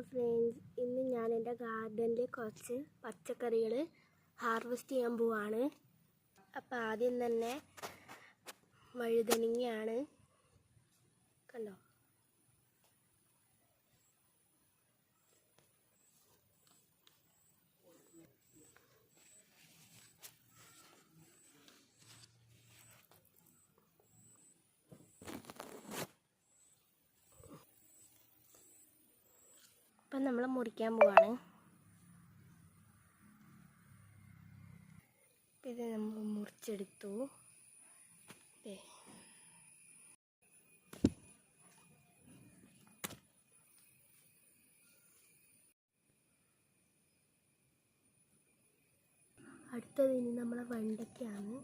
Friends, ഇന്ന് ഞാൻ എൻ്റെ ഗാർഡനിൽ കുറച്ച് പച്ചക്കറികൾ ഹാർവെസ്റ്റ് ചെയ്യാൻ പോവാണ്. അപ്പോൾ ആദ്യം തന്നെ വഴുതനങ്ങയാണ്, കണ്ടോ. അപ്പം നമ്മൾ മുറിക്കാൻ പോവാണ്. ഇത് നമ്മൾ മുറിച്ചെടുത്തു. അടുത്തത് ഇനി നമ്മളെ വെണ്ടയ്ക്കാണ്.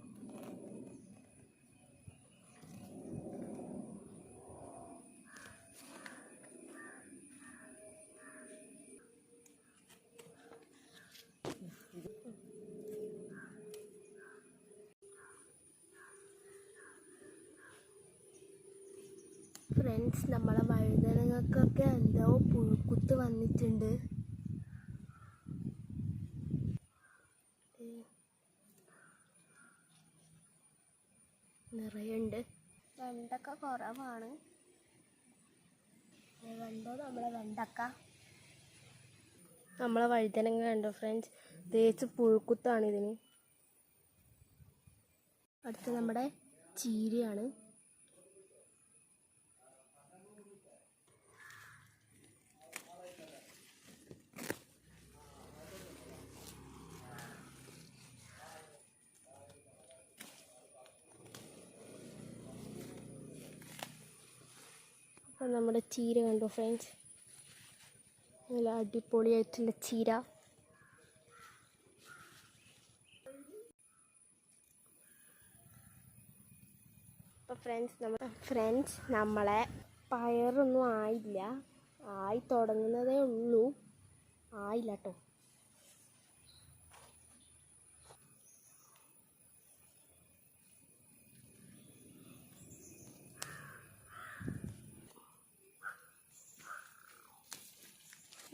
ഫ്രണ്ട്സ്, നമ്മളെ വഴുതനങ്ങൾക്കൊക്കെ എന്തോ പുഴുക്കുത്ത് വന്നിട്ടുണ്ട്. നിറയുണ്ട്. വെണ്ടക്ക കുറവാണ്. കണ്ടോ നമ്മളെ വഴുതനങ്ങ കണ്ടോ ഫ്രണ്ട്സ്, തേച്ച് പുഴുക്കുത്താണ് ഇതിന്. അടുത്ത നമ്മുടെ ചീരയാണ്. അപ്പം നമ്മുടെ ചീര കണ്ടോ ഫ്രണ്ട്സ്, നല്ല അടിപൊളിയായിട്ടുള്ള ചീര. അപ്പോൾ ഫ്രണ്ട്സ് നമ്മളെ പയറൊന്നും ആയില്ല, ആയി തുടങ്ങുന്നതേ ഉള്ളൂ, ആയില്ല കേട്ടോ.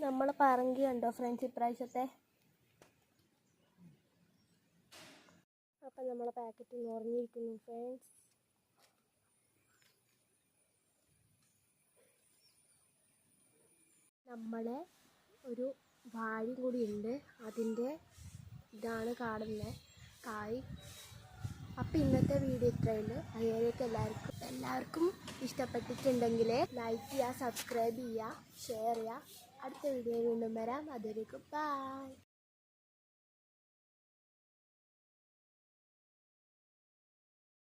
നമ്മൾ പറങ്കി കണ്ടോ ഫ്രണ്ട്സ് ഇപ്രാവശ്യത്തെ. അപ്പം നമ്മളെ പാക്കറ്റ് നിറഞ്ഞിരിക്കുന്നു ഫ്രണ്ട്സ്. നമ്മളെ ഒരു വാഴയും കൂടി ഉണ്ട്, അതിൻ്റെ ഇതാണ് കാണുന്നത് കായ്. അപ്പം ഇന്നത്തെ വീഡിയോ ഇത്രയുള്ളൂ. അതിലേക്ക് എല്ലാവർക്കും ഇഷ്ടപ്പെട്ടിട്ടുണ്ടെങ്കിൽ ലൈക്ക് ചെയ്യുക, സബ്സ്ക്രൈബ് ചെയ്യുക, ഷെയർ ചെയ്യുക. അടുത്ത വീഡിയോ വീണ്ടും വരാം. അതുവരേക്കും ബൈ.